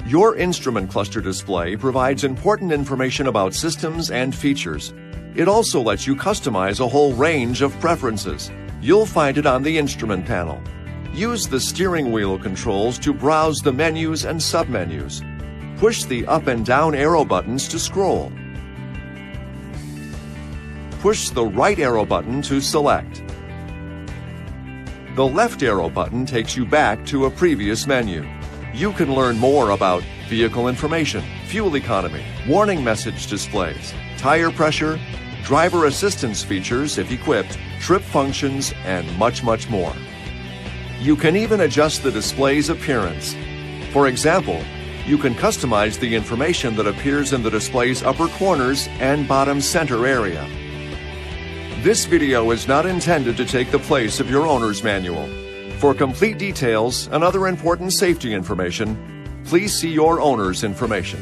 Your instrument cluster display provides important information about systems and features. It also lets you customize a whole range of preferences. You'll find it on the instrument panel. Use the steering wheel controls to browse the menus and submenus. Push the up and down arrow buttons to scroll. Push the right arrow button to select. The left arrow button takes you back to a previous menu. You can learn more about vehicle information, fuel economy, warning message displays, tire pressure, driver assistance features if equipped, trip functions, and much more. You can even adjust the display's appearance. For example, you can customize the information that appears in the display's upper corners and bottom center area. This video is not intended to take the place of your owner's manual. For complete details and other important safety information, please see your owner's information.